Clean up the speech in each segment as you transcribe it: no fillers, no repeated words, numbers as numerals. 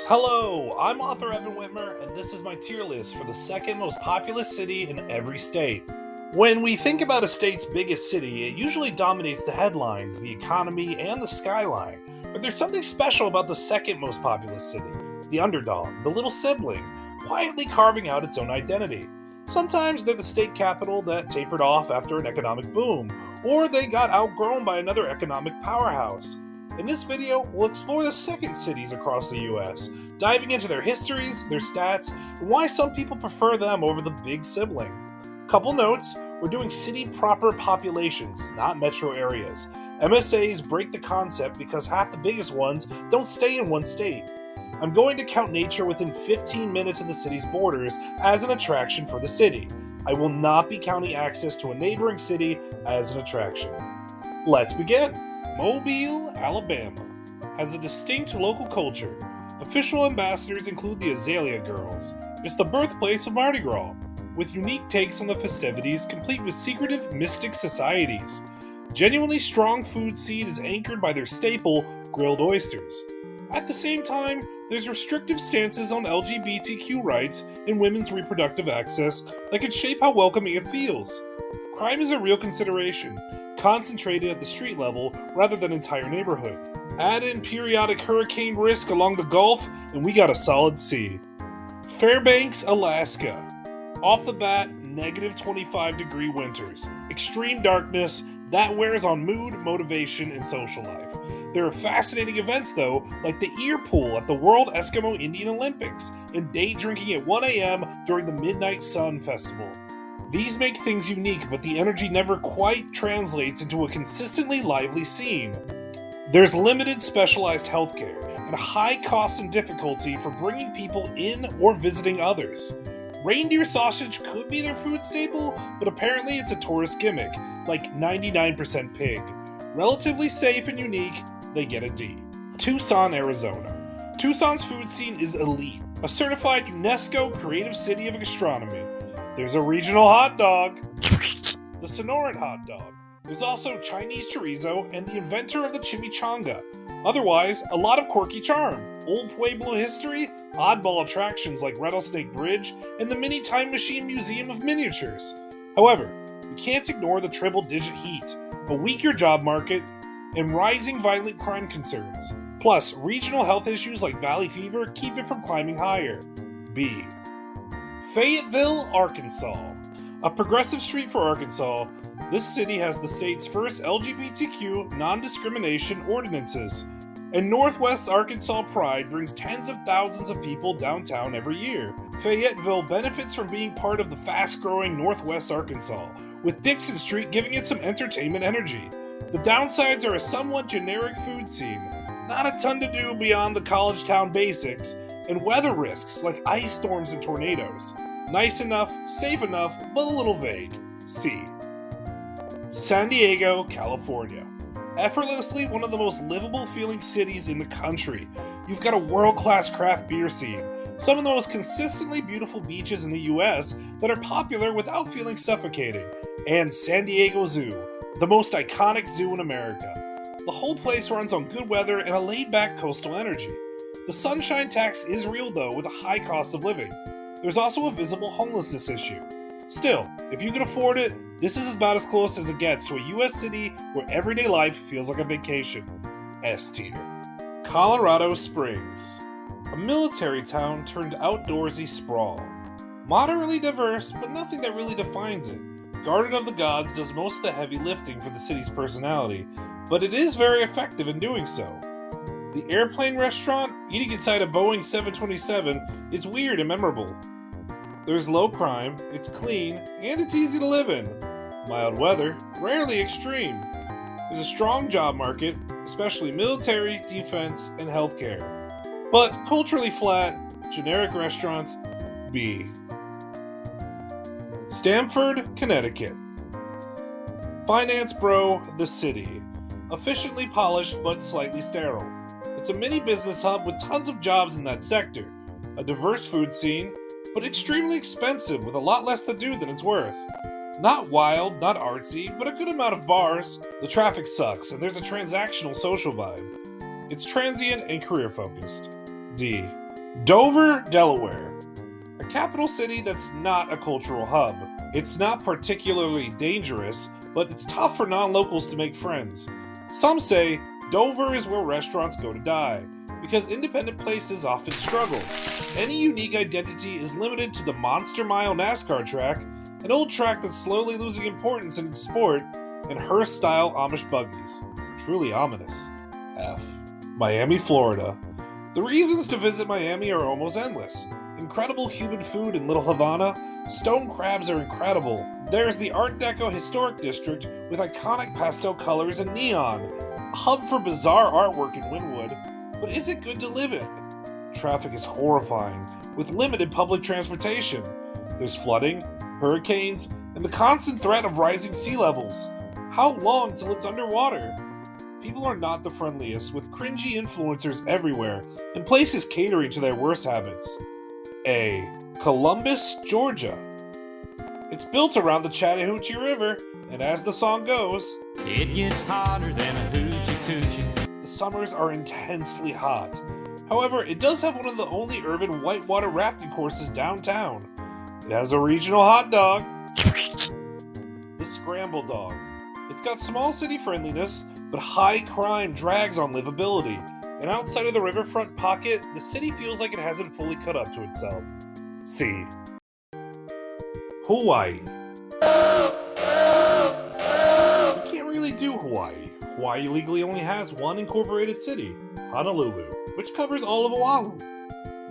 Hello, I'm author Evan Whitmer, and this is my tier list for the second most populous city in every state. When we think about a state's biggest city, it usually dominates the headlines, the economy, and the skyline. But there's something special about the second most populous city, the underdog, the little sibling, quietly carving out its own identity. Sometimes they're the state capital that tapered off after an economic boom, or they got outgrown by another economic powerhouse. In this video, we'll explore the second cities across the US, diving into their histories, their stats, and why some people prefer them over the big sibling. Couple notes, we're doing city proper populations, not metro areas. MSAs break the concept because half the biggest ones don't stay in one state. I'm going to count nature within 15 minutes of the city's borders as an attraction for the city. I will not be counting access to a neighboring city as an attraction. Let's begin. Mobile, Alabama, has a distinct local culture. Official ambassadors include the Azalea Girls. It's the birthplace of Mardi Gras, with unique takes on the festivities complete with secretive mystic societies. Genuinely strong food scene is anchored by their staple, grilled oysters. At the same time, there's restrictive stances on LGBTQ rights and women's reproductive access that could shape how welcoming it feels. Crime is a real consideration, concentrated at the street level rather than entire neighborhoods. Add in periodic hurricane risk along the Gulf, and we got a solid C. Fairbanks, Alaska. Off the bat, negative 25-degree winters. Extreme darkness, that wears on mood, motivation, and social life. There are fascinating events though, like the ear pool at the World Eskimo Indian Olympics, and day drinking at 1 a.m. during the Midnight Sun Festival. These make things unique, but the energy never quite translates into a consistently lively scene. There's limited specialized healthcare, and a high cost and difficulty for bringing people in or visiting others. Reindeer sausage could be their food staple, but apparently it's a tourist gimmick, like 99% pig. Relatively safe and unique, they get a D. Tucson, Arizona. Tucson's food scene is elite, a certified UNESCO Creative City of Gastronomy. There's a regional hot dog, the Sonoran hot dog. There's also Chinese chorizo and the inventor of the chimichanga. Otherwise, a lot of quirky charm, old Pueblo history, oddball attractions like Rattlesnake Bridge, and the Mini Time Machine Museum of Miniatures. However, we can't ignore the triple-digit heat, a weaker job market, and rising violent crime concerns. Plus, regional health issues like valley fever keep it from climbing higher. B. Fayetteville, Arkansas. A progressive street for Arkansas, this city has the state's first LGBTQ non-discrimination ordinances, and Northwest Arkansas pride brings tens of thousands of people downtown every year. Fayetteville benefits from being part of the fast-growing Northwest Arkansas, with Dixon Street giving it some entertainment energy. The downsides are a somewhat generic food scene, not a ton to do beyond the college town basics, and weather risks like ice storms and tornadoes. Nice enough, safe enough, but a little vague. C. San Diego, California. Effortlessly one of the most livable feeling cities in the country. You've got a world-class craft beer scene, some of the most consistently beautiful beaches in the US that are popular without feeling suffocating, and San Diego Zoo, the most iconic zoo in America. The whole place runs on good weather and a laid-back coastal energy. The sunshine tax is real though, with a high cost of living. There's also a visible homelessness issue. Still, if you can afford it, this is about as close as it gets to a US city where everyday life feels like a vacation. S tier. Colorado Springs. A military town turned outdoorsy sprawl. Moderately diverse, but nothing that really defines it. Garden of the Gods does most of the heavy lifting for the city's personality, but it is very effective in doing so. The airplane restaurant, eating inside a Boeing 727, is weird and memorable. There's low crime, it's clean, and it's easy to live in. Mild weather, rarely extreme. There's a strong job market, especially military, defense, and healthcare. But culturally flat, generic restaurants, B. Stamford, Connecticut. Finance bro, the city. Efficiently polished but slightly sterile. It's a mini business hub with tons of jobs in that sector. A diverse food scene, but extremely expensive with a lot less to do than it's worth. Not wild, not artsy, but a good amount of bars. The traffic sucks, and there's a transactional social vibe. It's transient and career-focused. D. Dover, Delaware. A capital city that's not a cultural hub. It's not particularly dangerous, but it's tough for non-locals to make friends. Some say Dover is where restaurants go to die, because independent places often struggle. Any unique identity is limited to the Monster Mile NASCAR track, an old track that's slowly losing importance in its sport, and Hearst-style Amish buggies. Truly ominous. F. Miami, Florida. The reasons to visit Miami are almost endless. Incredible human food in Little Havana, stone crabs are incredible. There's the Art Deco Historic District with iconic pastel colors and neon, a hub for bizarre artwork in Wynwood. But is it good to live in? Traffic is horrifying, with limited public transportation. There's flooding, hurricanes, and the constant threat of rising sea levels. How long till it's underwater? People are not the friendliest, with cringy influencers everywhere, and places catering to their worst habits. A. Columbus, Georgia. It's built around the Chattahoochee River, and as the song goes, it gets hotter than a hoochie coochie. The summers are intensely hot. However, it does have one of the only urban whitewater rafting courses downtown. It has a regional hot dog, the Scramble Dog. It's got small city friendliness, but high crime drags on livability, and outside of the riverfront pocket, the city feels like it hasn't fully caught up to itself. C. Hawaii. We can't really do Hawaii. Hawaii legally only has one incorporated city, Honolulu, which covers all of Oahu.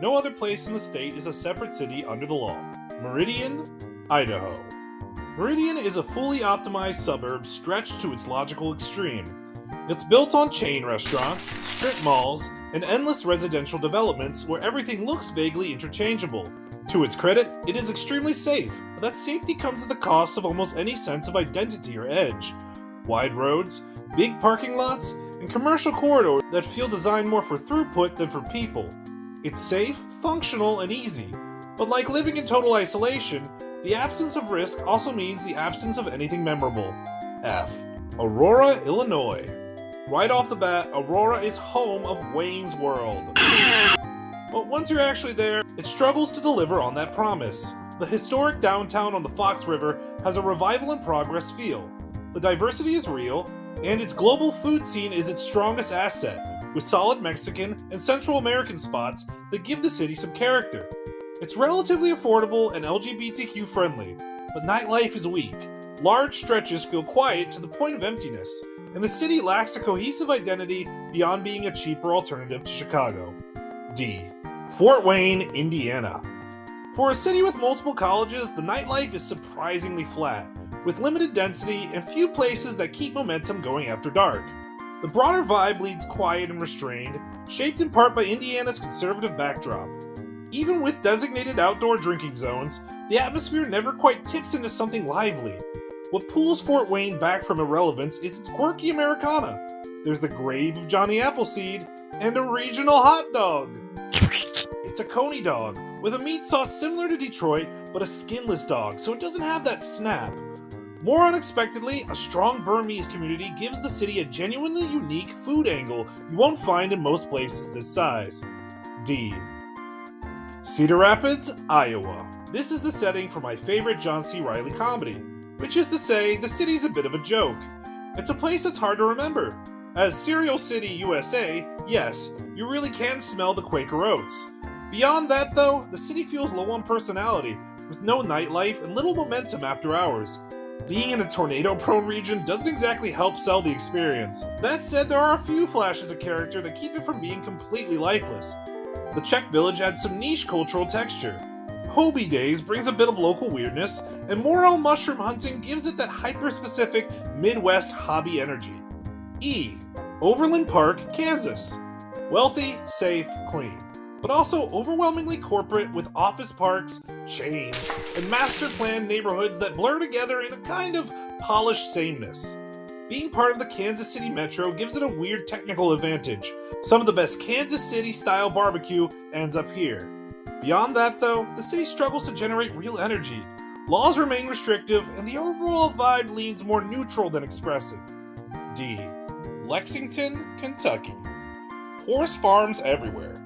No other place in the state is a separate city under the law. Meridian, Idaho. Meridian is a fully optimized suburb stretched to its logical extreme. It's built on chain restaurants, strip malls, and endless residential developments where everything looks vaguely interchangeable. To its credit, it is extremely safe, but that safety comes at the cost of almost any sense of identity or edge. Wide roads, big parking lots, and commercial corridors that feel designed more for throughput than for people. It's safe, functional, and easy, but like living in total isolation, the absence of risk also means the absence of anything memorable. F. Aurora, Illinois. Right off the bat, Aurora is home of Wayne's World. But once you're actually there, it struggles to deliver on that promise. The historic downtown on the Fox River has a revival in progress feel. The diversity is real, and its global food scene is its strongest asset, with solid Mexican and Central American spots that give the city some character. It's relatively affordable and LGBTQ friendly, but nightlife is weak. Large stretches feel quiet to the point of emptiness, and the city lacks a cohesive identity beyond being a cheaper alternative to Chicago. D. Fort Wayne, Indiana. For a city with multiple colleges, the nightlife is surprisingly flat, with limited density and few places that keep momentum going after dark. The broader vibe leads quiet and restrained, shaped in part by Indiana's conservative backdrop. Even with designated outdoor drinking zones, the atmosphere never quite tips into something lively. What pulls Fort Wayne back from irrelevance is its quirky Americana. There's the grave of Johnny Appleseed, and a regional hot dog. It's a coney dog, with a meat sauce similar to Detroit, but a skinless dog, so it doesn't have that snap. More unexpectedly, a strong Burmese community gives the city a genuinely unique food angle you won't find in most places this size. D. Cedar Rapids, Iowa. This is the setting for my favorite John C. Reilly comedy, which is to say, the city's a bit of a joke. It's a place that's hard to remember. As Cereal City, USA, yes, you really can smell the Quaker Oats. Beyond that, though, the city feels low on personality, with no nightlife and little momentum after hours. Being in a tornado-prone region doesn't exactly help sell the experience. That said, there are a few flashes of character that keep it from being completely lifeless. The Czech village adds some niche cultural texture. Hobie Days brings a bit of local weirdness, and morel mushroom hunting gives it that hyper-specific Midwest hobby energy. E. Overland Park, Kansas. Wealthy, safe, clean, but also overwhelmingly corporate with office parks, chains, and master-planned neighborhoods that blur together in a kind of polished sameness. Being part of the Kansas City Metro gives it a weird technical advantage. Some of the best Kansas City-style barbecue ends up here. Beyond that, though, the city struggles to generate real energy. Laws remain restrictive, and the overall vibe leans more neutral than expressive. D. Lexington, Kentucky. Horse farms everywhere.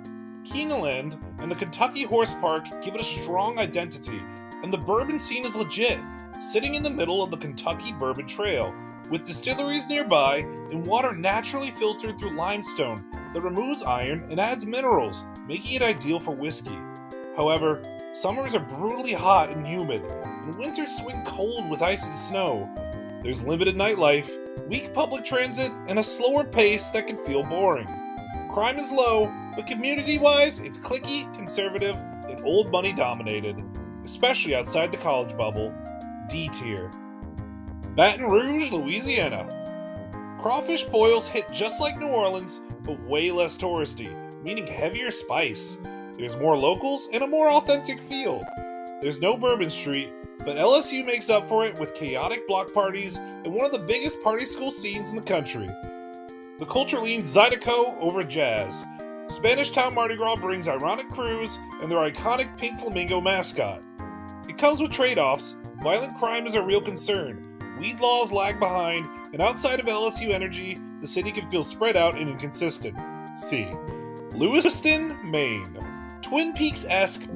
Keeneland and the Kentucky Horse Park give it a strong identity, and the bourbon scene is legit, sitting in the middle of the Kentucky Bourbon Trail, with distilleries nearby and water naturally filtered through limestone that removes iron and adds minerals, making it ideal for whiskey. However, summers are brutally hot and humid, and winters swing cold with ice and snow. There's limited nightlife, weak public transit, and a slower pace that can feel boring. Crime is low, but community-wise, it's cliquey, conservative, and old money dominated, especially outside the college bubble. D tier. Baton Rouge, Louisiana. Crawfish boils hit just like New Orleans, but way less touristy, meaning heavier spice. There's more locals and a more authentic feel. There's no Bourbon Street, but LSU makes up for it with chaotic block parties and one of the biggest party school scenes in the country. The culture leans Zydeco over jazz. Spanish Town Mardi Gras brings ironic crews and their iconic pink flamingo mascot. It comes with trade-offs. Violent crime is a real concern. Weed laws lag behind, and outside of LSU energy, the city can feel spread out and inconsistent. C. Lewiston, Maine. Twin Peaks-esque,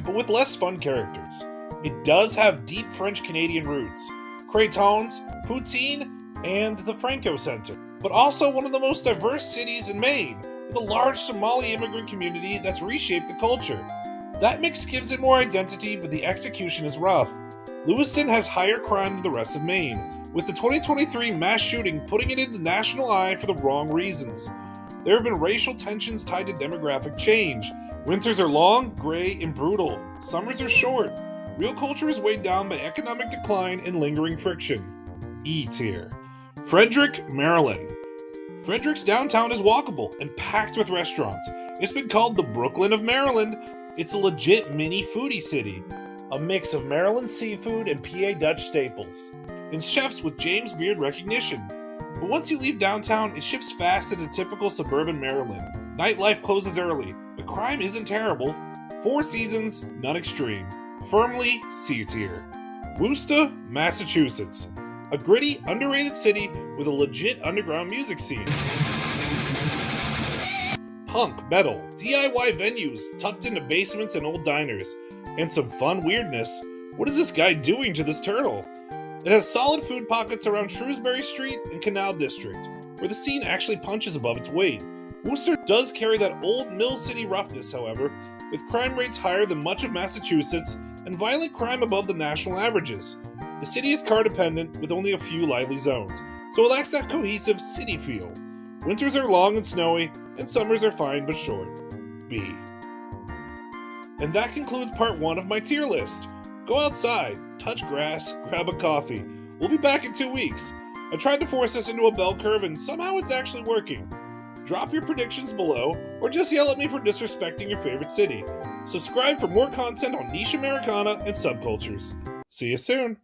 but with less fun characters. It does have deep French-Canadian roots, Craytons, poutine, and the Franco Center, but also one of the most diverse cities in Maine, with a large Somali immigrant community that's reshaped the culture. That mix gives it more identity, but the execution is rough. Lewiston has higher crime than the rest of Maine, with the 2023 mass shooting putting it in the national eye for the wrong reasons. There have been racial tensions tied to demographic change. Winters are long, gray, and brutal. Summers are short. Real culture is weighed down by economic decline and lingering friction. E tier. Frederick, Maryland. Frederick's downtown is walkable and packed with restaurants. It's been called the Brooklyn of Maryland. It's a legit mini foodie city. A mix of Maryland seafood and PA Dutch staples, and chefs with James Beard recognition. But once you leave downtown, it shifts fast into typical suburban Maryland. Nightlife closes early, but crime isn't terrible. 4 seasons, none extreme. Firmly C tier. Worcester, Massachusetts. A gritty, underrated city with a legit underground music scene. Punk, metal, DIY venues tucked into basements and old diners. And some fun weirdness. What is this guy doing to this turtle? It has solid food pockets around Shrewsbury Street and Canal District, where the scene actually punches above its weight. Worcester does carry that old Mill City roughness, however, with crime rates higher than much of Massachusetts and violent crime above the national averages. The city is car dependent with only a few lively zones, so it lacks that cohesive city feel. Winters are long and snowy, and summers are fine but short. B. And that concludes part 1 of my tier list. Go outside, touch grass, grab a coffee. We'll be back in 2 weeks. I tried to force this into a bell curve and somehow it's actually working. Drop your predictions below, or just yell at me for disrespecting your favorite city. Subscribe for more content on niche Americana and subcultures. See you soon!